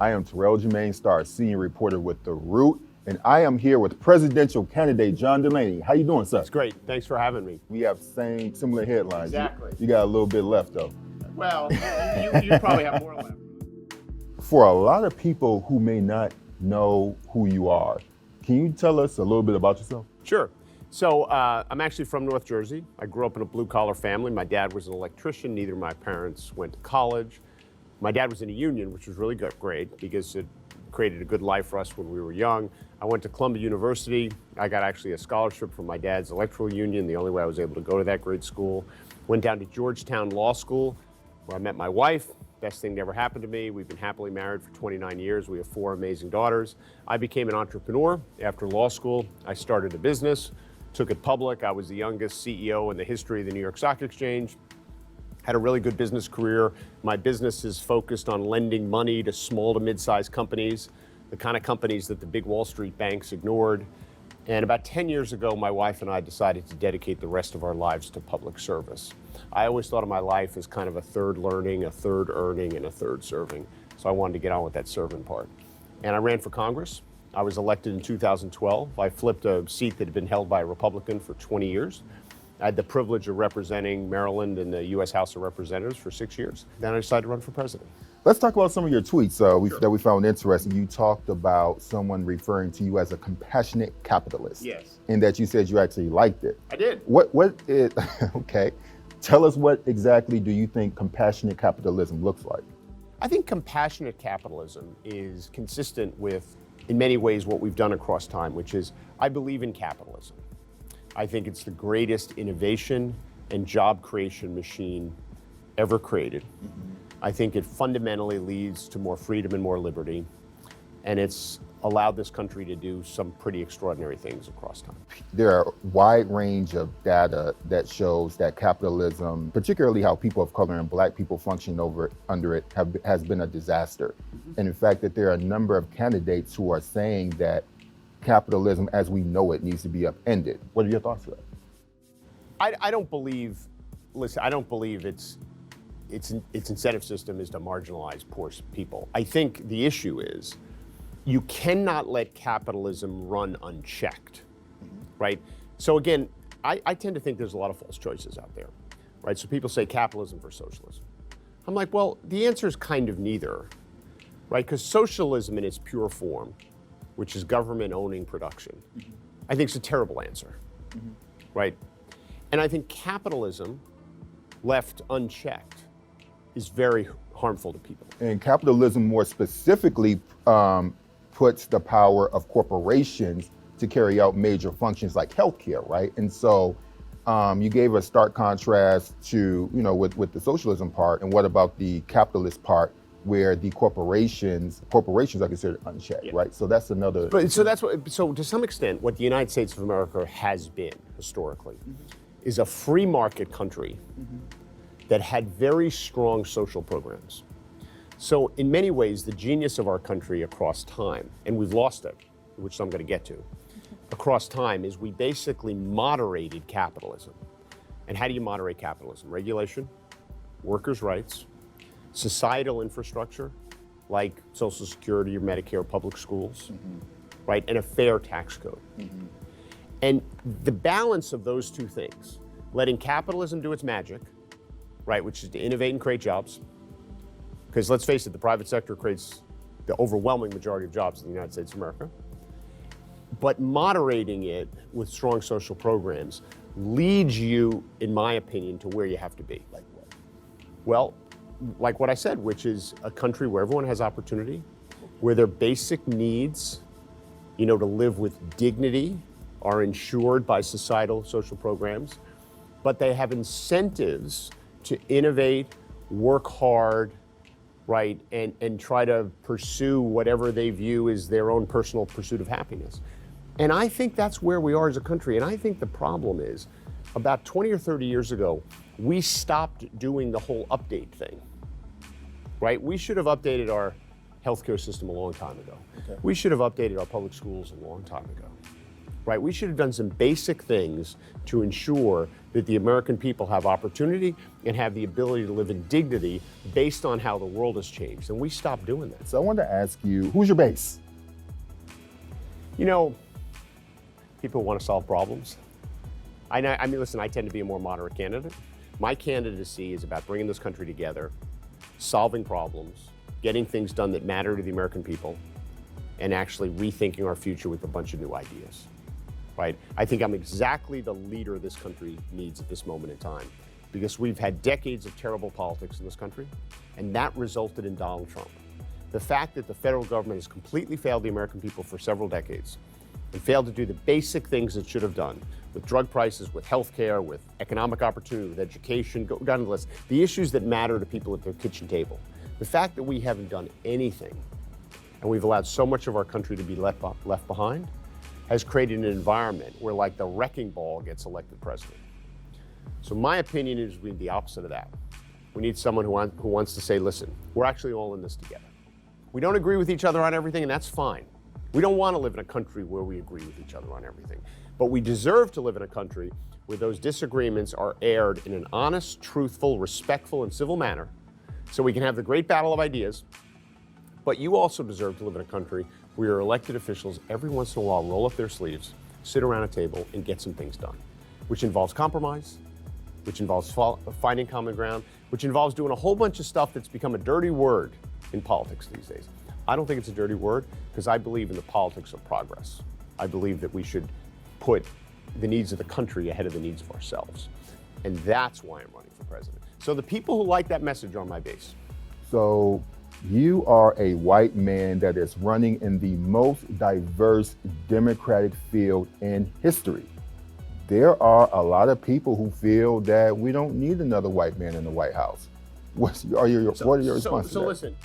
I am Terrell Jermaine Starr, senior reporter with The Root, and I am here with presidential candidate John Delaney. How you doing, sir? It's great. Thanks for having me. We have similar headlines. Exactly. You got a little bit left, though. Well, you probably have more left. For a lot of people who may not know who you are, can you tell us a little bit about yourself? Sure. So I'm actually from North Jersey. I grew up in a blue-collar family. My dad was an electrician. Neither of my parents went to college. My dad was in a union, which was really great because it created a good life for us when we were young. I went to Columbia University. I got actually a scholarship from my dad's electrical union, the only way I was able to go to that great school. Went down to Georgetown Law School, where I met my wife. Best thing that ever happened to me. We've been happily married for 29 years. We have 4 amazing daughters. I became an entrepreneur after law school. I started a business, took it public. I was the youngest CEO in the history of the New York Stock Exchange. Had a really good business career. My business is focused on lending money to small to mid-sized companies, the kind of companies that the big Wall Street banks ignored. And about 10 years ago, my wife and I decided to dedicate the rest of our lives to public service. I always thought of my life as kind of a third learning, a third earning, and a third serving. So I wanted to get on with that serving part. And I ran for Congress. I was elected in 2012. I flipped a seat that had been held by a Republican for 20 years. I had the privilege of representing Maryland in the U.S. House of Representatives for 6 years. Then I decided to run for president. Let's talk about some of your tweets that we found interesting. You talked about someone referring to you as a compassionate capitalist. Yes. And that you said you actually liked it. I did. Okay. Tell us, what exactly do you think compassionate capitalism looks like? I think compassionate capitalism is consistent with, in many ways, what we've done across time, which is I believe in capitalism. I think it's the greatest innovation and job creation machine ever created. Mm-hmm. I think it fundamentally leads to more freedom and more liberty, and it's allowed this country to do some pretty extraordinary things across time. There are a wide range of data that shows that capitalism, particularly how people of color and Black people function under it, has been a disaster. Mm-hmm. And in fact, that there are a number of candidates who are saying that capitalism as we know it needs to be upended. What are your thoughts on that? I don't believe its incentive system is to marginalize poor people. I think the issue is you cannot let capitalism run unchecked, right? So again, I tend to think there's a lot of false choices out there, right? So people say capitalism versus socialism. I'm like, well, the answer is kind of neither, right? Because socialism in its pure form, which is government owning production, I think is a terrible answer, right? And I think capitalism left unchecked is very harmful to people. And capitalism more specifically puts the power of corporations to carry out major functions like healthcare, right? And so you gave a stark contrast to, with the socialism part, and what about the capitalist part, where the corporations are considered unchecked, right? So that's another. So to some extent, what the United States of America has been historically is a free market country that had very strong social programs. So in many ways, the genius of our country across time, and we've lost it, which I'm going to get to, across time, is we basically moderated capitalism. And how do you moderate capitalism? Regulation, workers' rights, societal infrastructure, like Social Security or Medicare, public schools, right? And a fair tax code. And the balance of those two things, letting capitalism do its magic, right, which is to innovate and create jobs, because let's face it, the private sector creates the overwhelming majority of jobs in the United States of America, but moderating it with strong social programs leads you, in my opinion, to where you have to be. Like what? Well, like what I said, which is a country where everyone has opportunity, where their basic needs, to live with dignity, are ensured by societal social programs, but they have incentives to innovate, work hard, right, and try to pursue whatever they view as their own personal pursuit of happiness. And I think that's where we are as a country. And I think the problem is, about 20 or 30 years ago, we stopped doing the whole update thing, right? We should have updated our healthcare system a long time ago. Okay. We should have updated our public schools a long time ago, right? We should have done some basic things to ensure that the American people have opportunity and have the ability to live in dignity based on how the world has changed. And we stopped doing that. So I wanted to ask you, who's your base? You know, people want to solve problems. I mean, listen, I tend to be a more moderate candidate. My candidacy is about bringing this country together, solving problems, getting things done that matter to the American people, and actually rethinking our future with a bunch of new ideas, right? I think I'm exactly the leader this country needs at this moment in time, because we've had decades of terrible politics in this country, and that resulted in Donald Trump. The fact that the federal government has completely failed the American people for several decades and failed to do the basic things it should have done with drug prices, with health care, with economic opportunity, with education, go down the list, the issues that matter to people at their kitchen table. The fact that we haven't done anything and we've allowed so much of our country to be left behind has created an environment where, like, the wrecking ball gets elected president. So my opinion is we need the opposite of that. We need someone who wants to say, listen, we're actually all in this together. We don't agree with each other on everything, and that's fine. We don't want to live in a country where we agree with each other on everything. But we deserve to live in a country where those disagreements are aired in an honest, truthful, respectful, and civil manner, so we can have the great battle of ideas. But you also deserve to live in a country where your elected officials every once in a while roll up their sleeves, sit around a table, and get some things done, which involves compromise, which involves finding common ground, which involves doing a whole bunch of stuff that's become a dirty word in politics these days. I don't think it's a dirty word, because I believe in the politics of progress. I believe that we should put the needs of the country ahead of the needs of ourselves. And that's why I'm running for president. So the people who like that message are my base. So you are a white man that is running in the most diverse Democratic field in history. There are a lot of people who feel that we don't need another white man in the White House. What are your responses? So listen,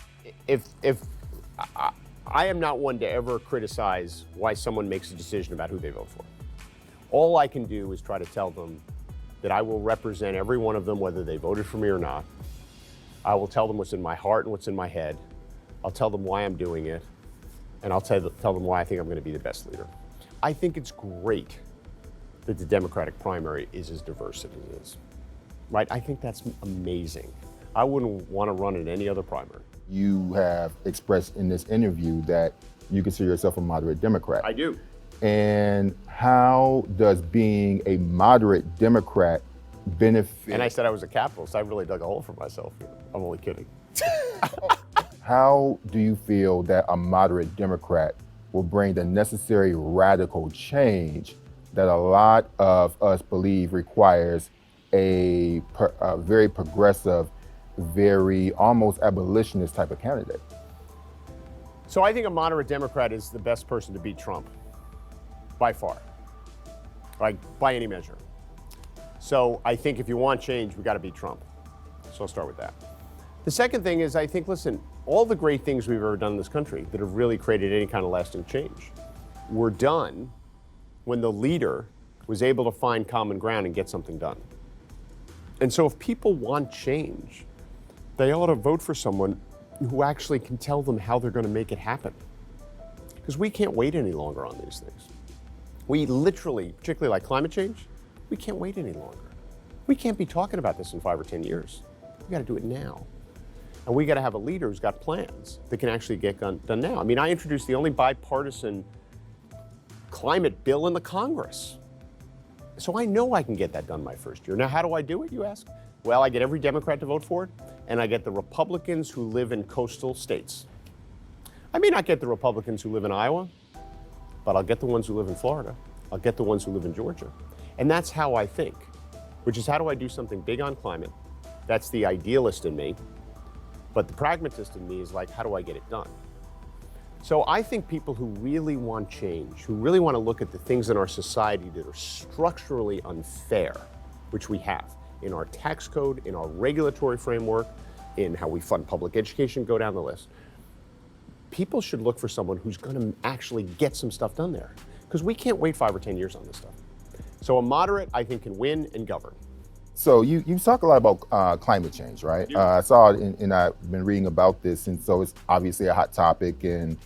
if I am not one to ever criticize why someone makes a decision about who they vote for. All I can do is try to tell them that I will represent every one of them, whether they voted for me or not. I will tell them what's in my heart and what's in my head. I'll tell them why I'm doing it, and I'll tell them why I think I'm going to be the best leader. I think it's great that the Democratic primary is as diverse as it is, right? I think that's amazing. I wouldn't want to run in any other primary. You have expressed in this interview that you consider yourself a moderate Democrat. I do. And how does being a moderate Democrat benefit? And I said I was a capitalist. I really dug a hole for myself. I'm only kidding. How do you feel that a moderate Democrat will bring the necessary radical change that a lot of us believe requires a very progressive, very almost abolitionist type of candidate? So I think a moderate Democrat is the best person to beat Trump, by far, like by any measure. So I think if you want change, we got to beat Trump. So I'll start with that. The second thing is, I think, listen, all the great things we've ever done in this country that have really created any kind of lasting change were done when the leader was able to find common ground and get something done. And so if people want change, they ought to vote for someone who actually can tell them how they're going to make it happen. Because we can't wait any longer on these things. We literally, particularly like climate change, we can't wait any longer. We can't be talking about this in 5 or 10 years. We got to do it now. And we got to have a leader who's got plans that can actually get done now. I mean, I introduced the only bipartisan climate bill in the Congress. So I know I can get that done my first year. Now, how do I do it, you ask? Well, I get every Democrat to vote for it, and I get the Republicans who live in coastal states. I may not get the Republicans who live in Iowa, but I'll get the ones who live in Florida. I'll get the ones who live in Georgia. And that's how I think, which is, how do I do something big on climate? That's the idealist in me. But the pragmatist in me is like, how do I get it done? So I think people who really want change, who really want to look at the things in our society that are structurally unfair, which we have in our tax code, in our regulatory framework, in how we fund public education, go down the list. People should look for someone who's going to actually get some stuff done there, because we can't wait 5 or 10 years on this stuff. So a moderate, I think, can win and govern. So you talk a lot about climate change, right? I saw it and I've been reading about this, and so it's obviously a hot topic. And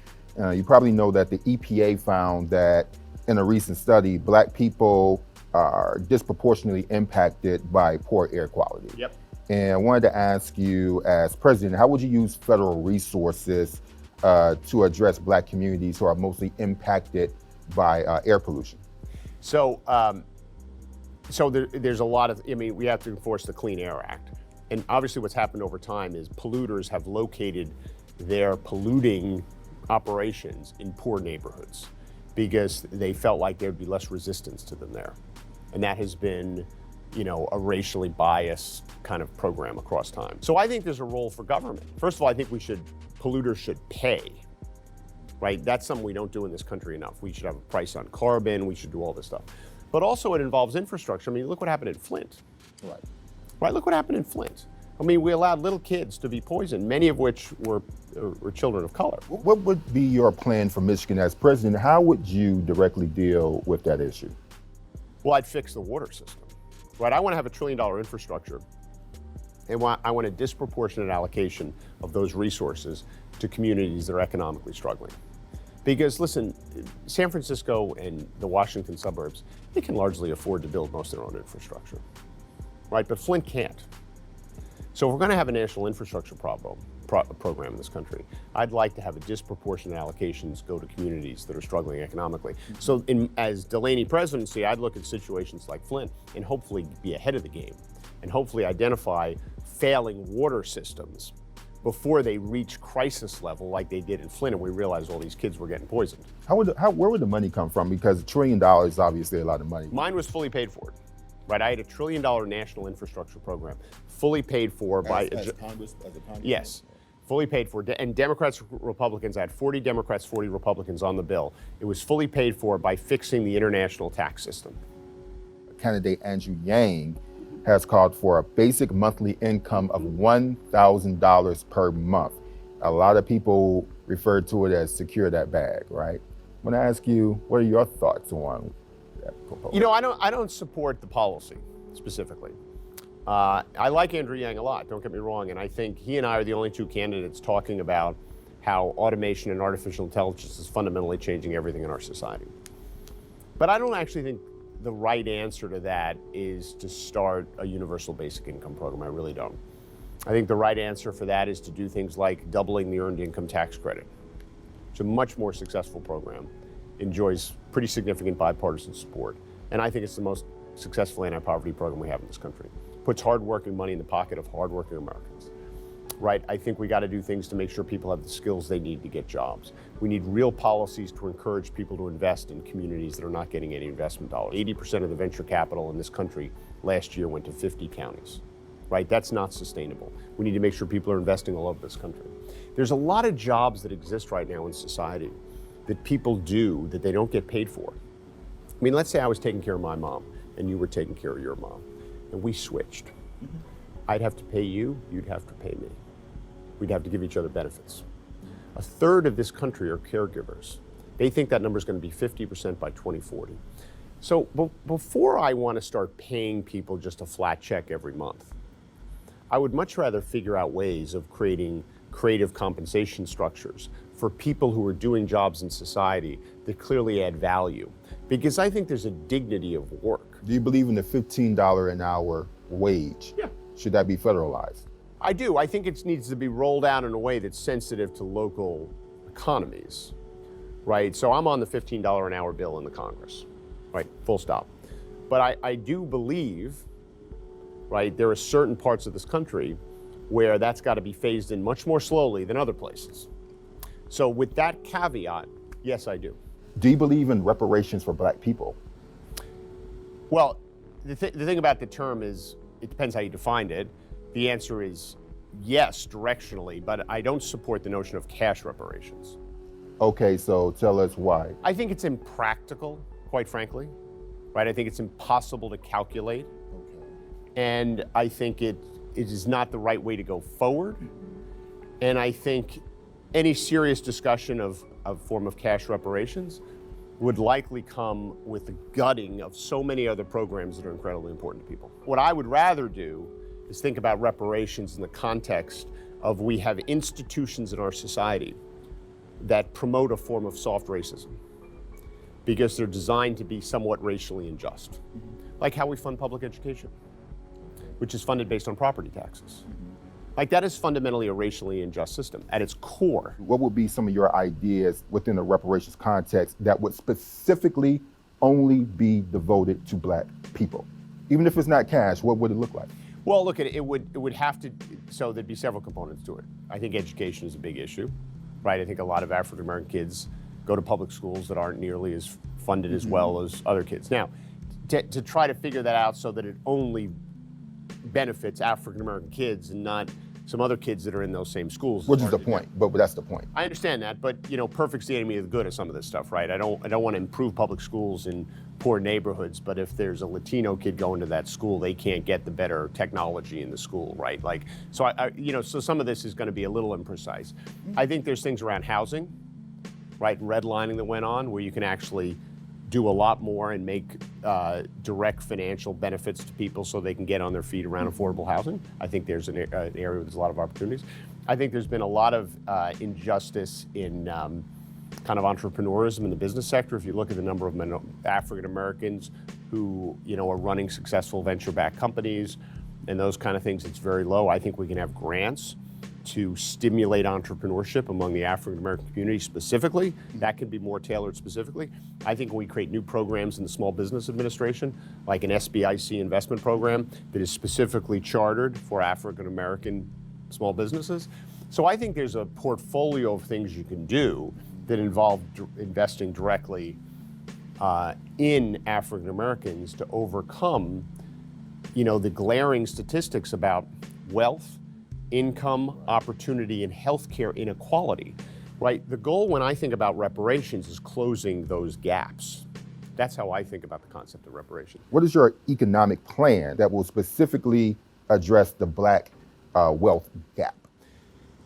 you probably know that the EPA found that in a recent study, Black people are disproportionately impacted by poor air quality. Yep. And I wanted to ask you, as president, how would you use federal resources to address Black communities who are mostly impacted by air pollution? So, there's a lot of, we have to enforce the Clean Air Act. And obviously what's happened over time is polluters have located their polluting operations in poor neighborhoods because they felt like there'd be less resistance to them there. And that has been, a racially biased kind of program across time. So I think there's a role for government. First of all, I think polluters should pay, right? That's something we don't do in this country enough. We should have a price on carbon, we should do all this stuff. But also it involves infrastructure. Look what happened in Flint. Right, look what happened in Flint. We allowed little kids to be poisoned, many of which were children of color. What would be your plan for Michigan as president? How would you directly deal with that issue? Well, I'd fix the water system. Right, I want to have $1 trillion infrastructure, and I want a disproportionate allocation of those resources to communities that are economically struggling. Because listen, San Francisco and the Washington suburbs, they can largely afford to build most of their own infrastructure, right? But Flint can't. So if we're going to have a national infrastructure program in this country, I'd like to have a disproportionate allocations go to communities that are struggling economically. So as Delaney presidency, I'd look at situations like Flint and hopefully be ahead of the game and hopefully identify failing water systems before they reach crisis level like they did in Flint and we realized all these kids were getting poisoned. Where would the money come from? Because $1 trillion is obviously a lot of money. Mine was fully paid for. Right, I had $1 trillion national infrastructure program, fully paid for by Congress. Yes, fully paid for. And Democrats, Republicans, I had 40 Democrats, 40 Republicans on the bill. It was fully paid for by fixing the international tax system. Candidate Andrew Yang has called for a basic monthly income of $1,000 per month. A lot of people refer to it as secure that bag, right? I want to ask you, what are your thoughts on that proposal? I don't support the policy specifically. I like Andrew Yang a lot, don't get me wrong, and I think he and I are the only two candidates talking about how automation and artificial intelligence is fundamentally changing everything in our society. But I don't actually think the right answer to that is to start a universal basic income program. I really don't. I think the right answer for that is to do things like doubling the earned income tax credit. It's a much more successful program, enjoys pretty significant bipartisan support, and I think it's the most successful anti-poverty program we have in this country. Puts hardworking money in the pocket of hardworking Americans. Right? I think we got to do things to make sure people have the skills they need to get jobs. We need real policies to encourage people to invest in communities that are not getting any investment dollars. 80% of the venture capital in this country last year went to 50 counties. Right? That's not sustainable. We need to make sure people are investing all over this country. There's a lot of jobs that exist right now in society that people do that they don't get paid for. Let's say I was taking care of my mom and you were taking care of your mom, and we switched. I'd have to pay you, you'd have to pay me. We'd have to give each other benefits. A third of this country are caregivers. They think that number is going to be 50% by 2040. So before I want to start paying people just a flat check every month, I would much rather figure out ways of creating creative compensation structures for people who are doing jobs in society that clearly add value. Because I think there's a dignity of work. Do you believe in the $15 an hour wage? Yeah. Should that be federalized? I do. I think it needs to be rolled out in a way that's sensitive to local economies, right? So I'm on the $15 an hour bill in the Congress, right? Full stop. But I do believe, right, there are certain parts of this country where that's got to be phased in much more slowly than other places. So with that caveat, yes, I do. Do you believe in reparations for Black people? Well, the thing about the term is, it depends how you define it. The answer is yes, directionally, but I don't support the notion of cash reparations. Okay, so tell us why. I think it's impractical, quite frankly, right? I think it's impossible to calculate. Okay. And I think it is not the right way to go forward. And I think any serious discussion of a form of cash reparations would likely come with the gutting of so many other programs that are incredibly important to people. What I would rather do is think about reparations in the context of we have institutions in our society that promote a form of soft racism. because they're designed to be somewhat racially unjust. Like how we fund public education, which is funded based on property taxes. Like that is fundamentally a racially unjust system at its core. What would be some of your ideas within the reparations context that would specifically only be devoted to Black people? Even if it's not cash, what would it look like? Well, look, it would have to, so there'd be several components to it. I think education is a big issue, right? I think a lot of African American kids go to public schools that aren't nearly as funded as well as other kids. Now, to try to figure that out so that it only benefits African American kids and not some other kids that are in those same schools. Which is the point, but that's the point. I understand that, but perfect's the enemy of the good of some of this stuff, right? I don't want to improve public schools in poor neighborhoods, but if there's a Latino kid going to that school, they can't get the better technology in the school, right? Like, so so some of this is going to be a little imprecise. I think there's things around housing, right? Redlining that went on, where you can actually do a lot more and make direct financial benefits to people so they can get on their feet around affordable housing. I think there's an area where there's a lot of opportunities. I think there's been a lot of injustice in kind of entrepreneurism in the business sector. If you look at the number of African Americans who are running successful venture-backed companies and those kind of things, it's very low. I think we can have grants to stimulate entrepreneurship among the African American community specifically. That can be more tailored specifically. I think when we create new programs in the Small Business Administration, like an SBIC investment program that is specifically chartered for African American small businesses. So I think there's a portfolio of things you can do that involve investing directly in African Americans to overcome, the glaring statistics about wealth, income, opportunity, and healthcare inequality, right? The goal when I think about reparations is closing those gaps. That's how I think about the concept of reparations. What is your economic plan that will specifically address the Black wealth gap?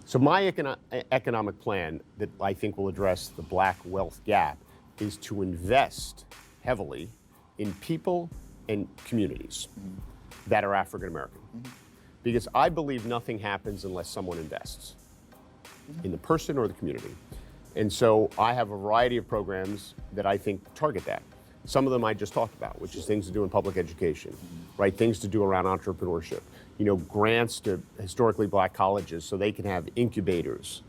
So my economic plan that I think will address the Black wealth gap is to invest heavily in people and communities that are African American. Because I believe nothing happens unless someone invests in the person or the community. And so I have a variety of programs that I think target that. Some of them I just talked about, which is things to do in public education, right? Things to do around entrepreneurship. Grants to historically Black colleges so they can have incubators,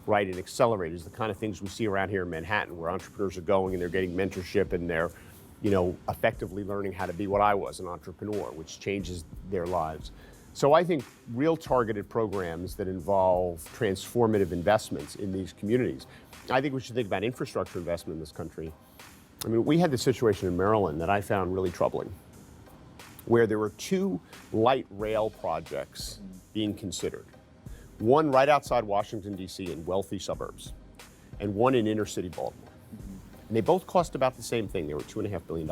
right, and accelerators, the kind of things we see around here in Manhattan where entrepreneurs are going and they're getting mentorship and they're, effectively learning how to be what I was, an entrepreneur, which changes their lives. So I think real targeted programs that involve transformative investments in these communities. I think we should think about infrastructure investment in this country. I mean, we had this situation in Maryland that I found really troubling, where there were 2 light rail projects being considered. One right outside Washington, D.C. in wealthy suburbs, and one in inner city Baltimore. And they both cost about the same thing. They were $2.5 billion.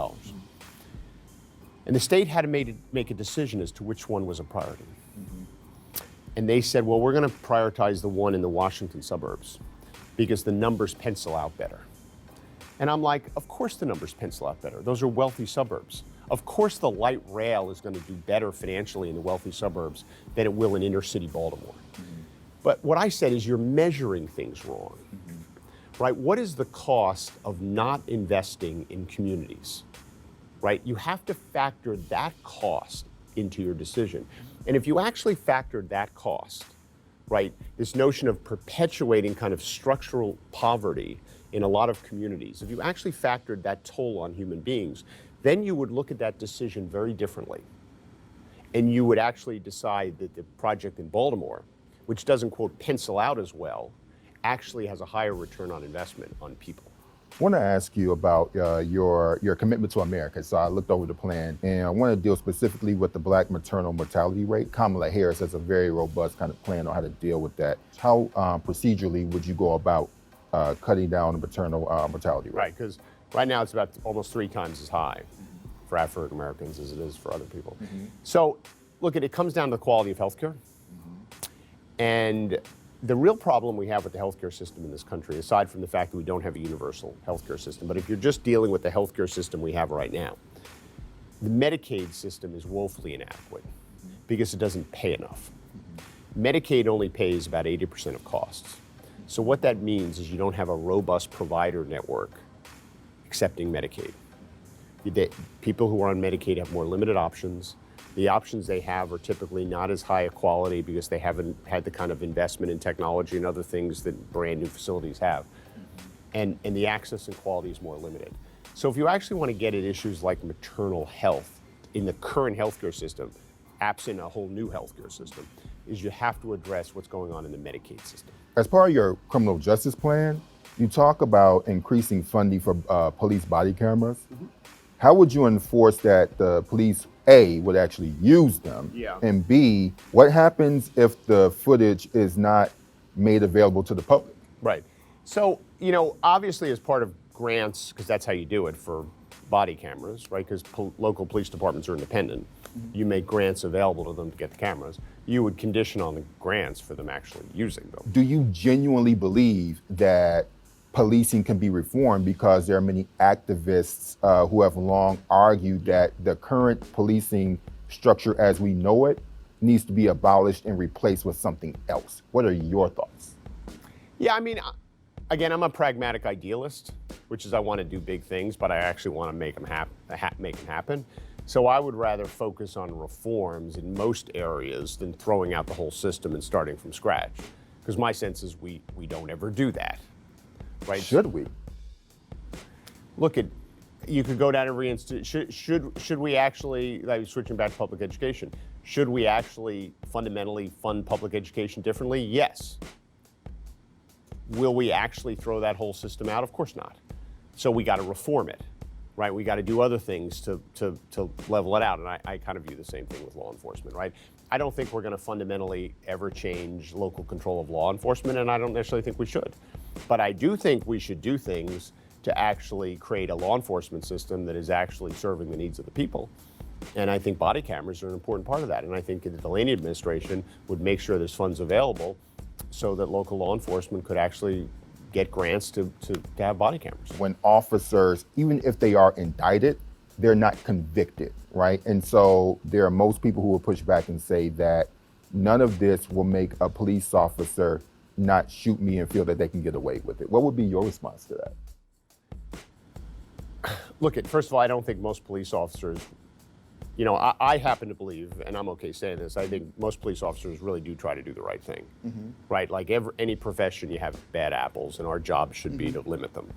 And the state had to make a decision as to which one was a priority. And they said, well, we're going to prioritize the one in the Washington suburbs because the numbers pencil out better. And I'm like, of course the numbers pencil out better. Those are wealthy suburbs. Of course the light rail is going to do better financially in the wealthy suburbs than it will in inner city Baltimore. But what I said is you're measuring things wrong, right? What is the cost of not investing in communities? Right? You have to factor that cost into your decision. And if you actually factored that cost, right, this notion of perpetuating kind of structural poverty in a lot of communities, if you actually factored that toll on human beings, then you would look at that decision very differently. And you would actually decide that the project in Baltimore, which doesn't, quote, pencil out as well, actually has a higher return on investment on people. I want to ask you about your commitment to America. So I looked over the plan, and I want to deal specifically with the Black maternal mortality rate. Kamala Harris has a very robust kind of plan on how to deal with that. How procedurally would you go about cutting down the maternal mortality rate? Right, because right now it's about almost 3 times as high for African Americans as it is for other people. So look, it comes down to the quality of healthcare. And the real problem we have with the healthcare system in this country, aside from the fact that we don't have a universal healthcare system, but if you're just dealing with the healthcare system we have right now, the Medicaid system is woefully inadequate because it doesn't pay enough. Medicaid only pays about 80% of costs. So what that means is you don't have a robust provider network accepting Medicaid. People who are on Medicaid have more limited options. The options they have are typically not as high a quality because they haven't had the kind of investment in technology and other things that brand new facilities have. And the access and quality is more limited. So if you actually want to get at issues like maternal health in the current healthcare system, absent a whole new healthcare system, is you have to address what's going on in the Medicaid system. As part of your criminal justice plan, you talk about increasing funding for police body cameras. How would you enforce that the police, A, would actually use them? Yeah. And B, what happens if the footage is not made available to the public? Right. So, obviously as part of grants, because that's how you do it for body cameras, right? Because local police departments are independent. You make grants available to them to get the cameras. You would condition on the grants for them actually using them. Do you genuinely believe that policing can be reformed? Because there are many activists who have long argued that the current policing structure as we know it needs to be abolished and replaced with something else. What are your thoughts? Yeah, I mean, again, I'm a pragmatic idealist, which is I want to do big things, but I actually want to make them happen. So I would rather focus on reforms in most areas than throwing out the whole system and starting from scratch. Because my sense is we don't ever do that. Right? Should we? Look, you could go down every institute. Should we actually, like switching back to public education, should we actually fundamentally fund public education differently? Yes. Will we actually throw that whole system out? Of course not. So we got to reform it, right? We got to do other things to level it out. And I kind of view the same thing with law enforcement, right? I don't think we're going to fundamentally ever change local control of law enforcement, and I don't necessarily think we should. But I do think we should do things to actually create a law enforcement system that is actually serving the needs of the people. And I think body cameras are an important part of that. And I think the Delaney administration would make sure there's funds available so that local law enforcement could actually get grants to have body cameras. When officers, even if they are indicted, they're not convicted, right? And so there are most people who will push back and say that none of this will make a police officer not shoot me and feel that they can get away with it. What would be your response to that? Look, first of all, I don't think most police officers, I happen to believe, and I'm okay saying this, I think most police officers really do try to do the right thing, right? Like any profession, you have bad apples, and our job should be to limit them,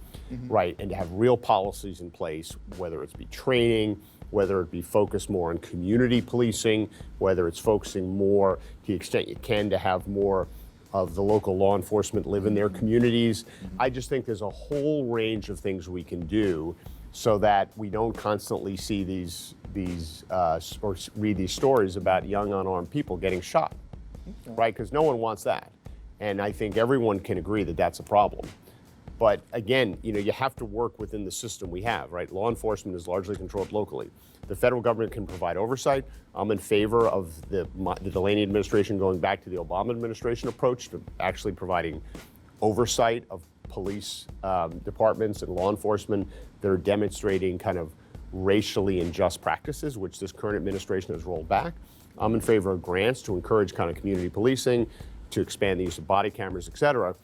right? And to have real policies in place, whether it's be training, whether it be focused more on community policing, whether it's focusing more to the extent you can to have more of the local law enforcement live in their communities. I just think there's a whole range of things we can do so that we don't constantly see these or read these stories about young unarmed people getting shot, right? Because no one wants that. And I think everyone can agree that that's a problem. But again, you have to work within the system we have, right? Law enforcement is largely controlled locally. The federal government can provide oversight. I'm in favor of the Delaney administration going back to the Obama administration approach to actually providing oversight of police departments and law enforcement that are demonstrating kind of racially unjust practices, which this current administration has rolled back. I'm in favor of grants to encourage kind of community policing, to expand the use of body cameras, et cetera.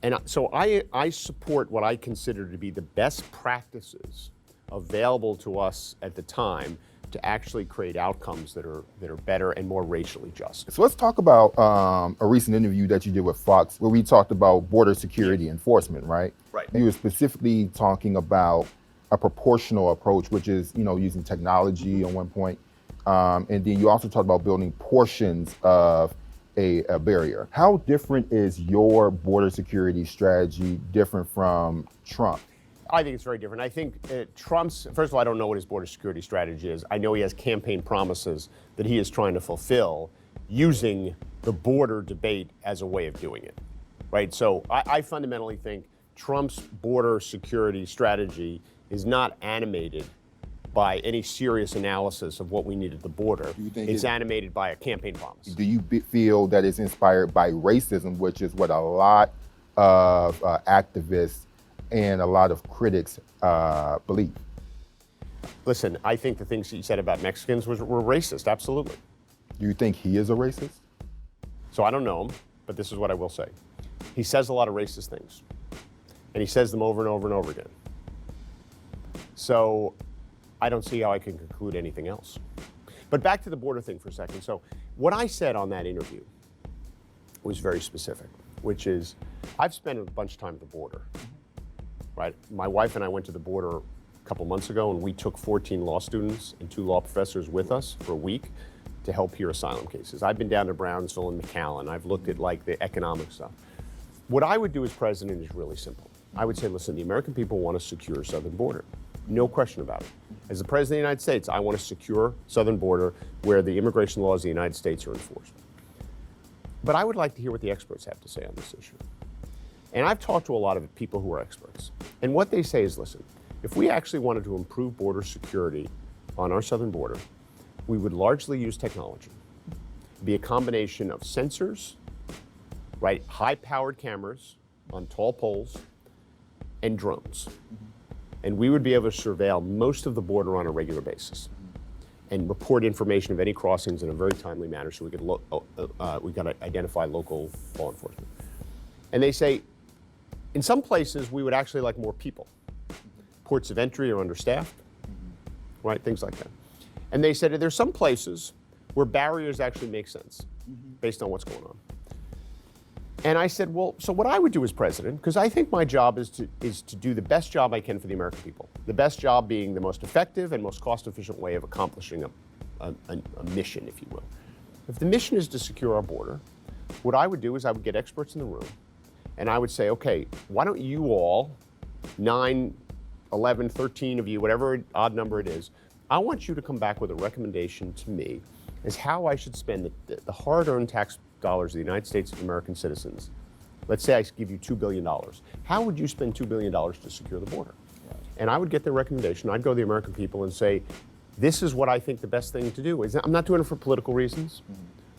And so I support what I consider to be the best practices available to us at the time to actually create outcomes that are better and more racially just. So let's talk about a recent interview that you did with Fox where we talked about border security enforcement, right? Right. You were specifically talking about a proportional approach, which is, using technology on one point. And then you also talked about building portions of a barrier. How different is your border security strategy different from Trump? I think it's very different. I think Trump's, first of all, I don't know what his border security strategy is. I know he has campaign promises that he is trying to fulfill using the border debate as a way of doing it, right? So I fundamentally think Trump's border security strategy is not animated by any serious analysis of what we need at the border. It's animated by a campaign promise. Do you feel that it's inspired by racism, which is what a lot of activists and a lot of critics believe? Listen, I think the things he said about Mexicans were racist, absolutely. Do you think he is a racist? So I don't know him, but this is what I will say. He says a lot of racist things, and he says them over and over and over again. So I don't see how I can conclude anything else. But back to the border thing for a second. So what I said on that interview was very specific, which is I've spent a bunch of time at the border, right? My wife and I went to the border a couple months ago, and we took 14 law students and 2 law professors with us for a week to help hear asylum cases. I've been down to Brownsville and McAllen. I've looked at like the economic stuff. What I would do as president is really simple. I would say, listen, the American people want a secure southern border. No question about it. As the President of the United States, I want a secure southern border where the immigration laws of the United States are enforced. But I would like to hear what the experts have to say on this issue. And I've talked to a lot of people who are experts. And what they say is, listen, if we actually wanted to improve border security on our southern border, we would largely use technology. It'd be a combination of sensors, right, high-powered cameras on tall poles, and drones. And we would be able to surveil most of the border on a regular basis and report information of any crossings in a very timely manner so we could identify local law enforcement. And they say, in some places, we would actually like more people. Ports of entry are understaffed, right, things like that. And they said there's some places where barriers actually make sense based on what's going on. And I said, well, so what I would do as president, because I think my job is to do the best job I can for the American people. The best job being the most effective and most cost-efficient way of accomplishing a mission, if you will. If the mission is to secure our border, what I would do is I would get experts in the room, and I would say, okay, why don't you all, 9, 11, 13 of you, whatever odd number it is, I want you to come back with a recommendation to me as how I should spend the hard-earned tax dollars of the United States of American citizens. Let's say I give you $2 billion. How would you spend $2 billion to secure the border? Right. And I would get their recommendation. I'd go to the American people and say, this is what I think the best thing to do is. I'm not doing it for political reasons,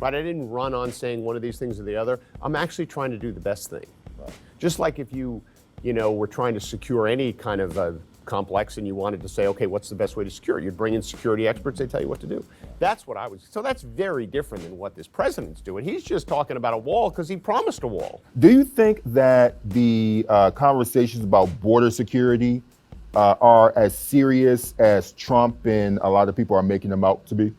right? I didn't run on saying one of these things or the other. I'm actually trying to do the best thing. Right. Just like if you were trying to secure any kind of a complex and you wanted to say, okay, what's the best way to secure it? You'd bring in security experts, they tell you what to do. That's what I would, so that's very different than what this president's doing. He's just talking about a wall because he promised a wall. Do you think that the conversations about border security are as serious as Trump and a lot of people are making them out to be?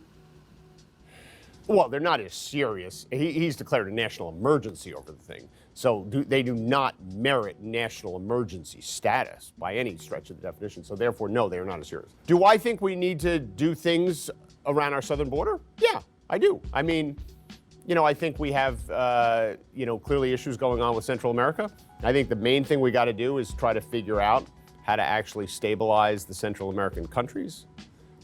Well, they're not as serious. He's declared a national emergency over the thing. So they do not merit national emergency status by any stretch of the definition. So therefore, no, they are not as serious. Do I think we need to do things around our southern border? Yeah, I do. I mean, I think we have, clearly issues going on with Central America. I think the main thing we got to do is try to figure out how to actually stabilize the Central American countries,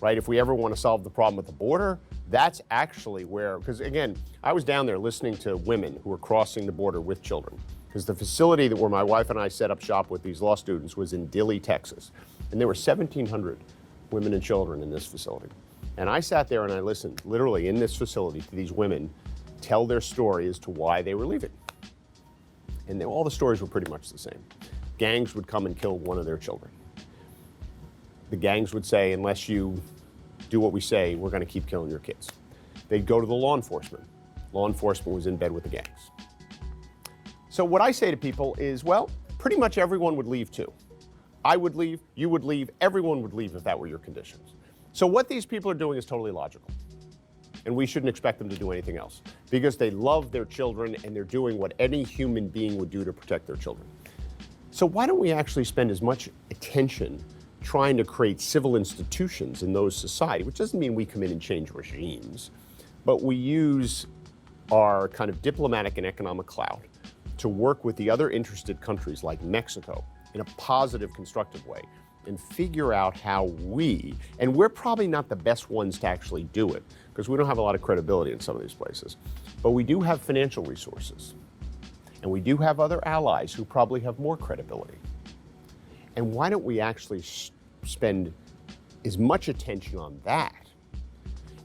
right? If we ever want to solve the problem with the border, that's actually where, because again, I was down there listening to women who were crossing the border with children. Because the facility where my wife and I set up shop with these law students was in Dilley, Texas. And there were 1,700 women and children in this facility. And I sat there and I listened, literally in this facility, to these women tell their story as to why they were leaving. And all the stories were pretty much the same. Gangs would come and kill one of their children. The gangs would say, unless you do what we say, we're going to keep killing your kids. They'd go to the law enforcement. Law enforcement was in bed with the gangs. So what I say to people is, well, pretty much everyone would leave too. I would leave, you would leave, everyone would leave if that were your conditions. So what these people are doing is totally logical. And we shouldn't expect them to do anything else because they love their children and they're doing what any human being would do to protect their children. So why don't we actually spend as much attention trying to create civil institutions in those societies, which doesn't mean we come in and change regimes, but we use our kind of diplomatic and economic clout to work with the other interested countries like Mexico in a positive, constructive way and figure out how and we're probably not the best ones to actually do it because we don't have a lot of credibility in some of these places, but we do have financial resources and we do have other allies who probably have more credibility. And why don't we actually spend as much attention on that?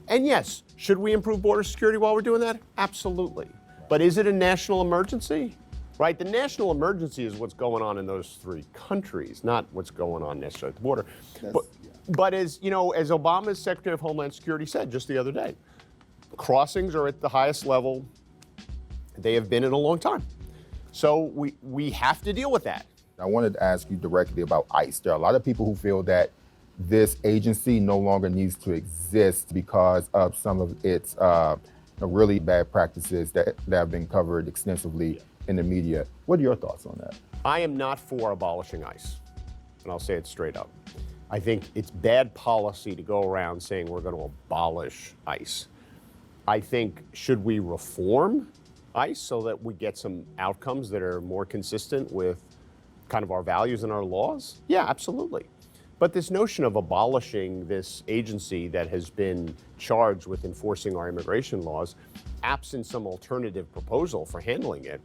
And yes, should we improve border security while we're doing that? Absolutely. But is it a national emergency? Right? The national emergency is what's going on in those 3 countries, not what's going on necessarily at the border. But as Obama's Secretary of Homeland Security said just the other day, crossings are at the highest level they have been in a long time. So we have to deal with that. I wanted to ask you directly about ICE. There are a lot of people who feel that this agency no longer needs to exist because of some of its really bad practices that have been covered extensively in the media. What are your thoughts on that? I am not for abolishing ICE, and I'll say it straight up. I think it's bad policy to go around saying we're going to abolish ICE. I think, should we reform ICE so that we get some outcomes that are more consistent with kind of our values and our laws? Yeah, absolutely. But this notion of abolishing this agency that has been charged with enforcing our immigration laws, absent some alternative proposal for handling it,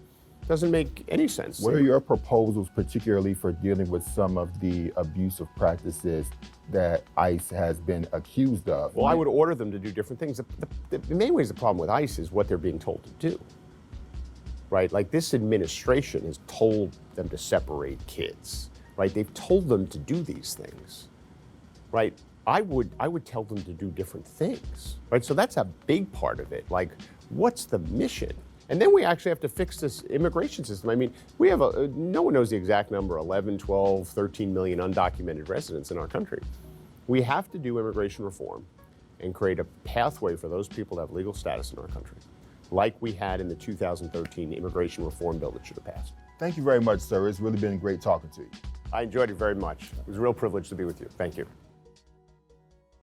doesn't make any sense. What are your proposals, particularly for dealing with some of the abusive practices that ICE has been accused of? Well, I would order them to do different things. In many ways, the problem with ICE is what they're being told to do, right? Like, this administration has told them to separate kids, right? They've told them to do these things, right? I would tell them to do different things, right? So that's a big part of it. Like, what's the mission? And then we actually have to fix this immigration system. I mean, we have no one knows the exact number, 11, 12, 13 million undocumented residents in our country. We have to do immigration reform and create a pathway for those people to have legal status in our country, like we had in the 2013 immigration reform bill that should have passed. Thank you very much, sir. It's really been great talking to you. I enjoyed it very much. It was a real privilege to be with you. Thank you.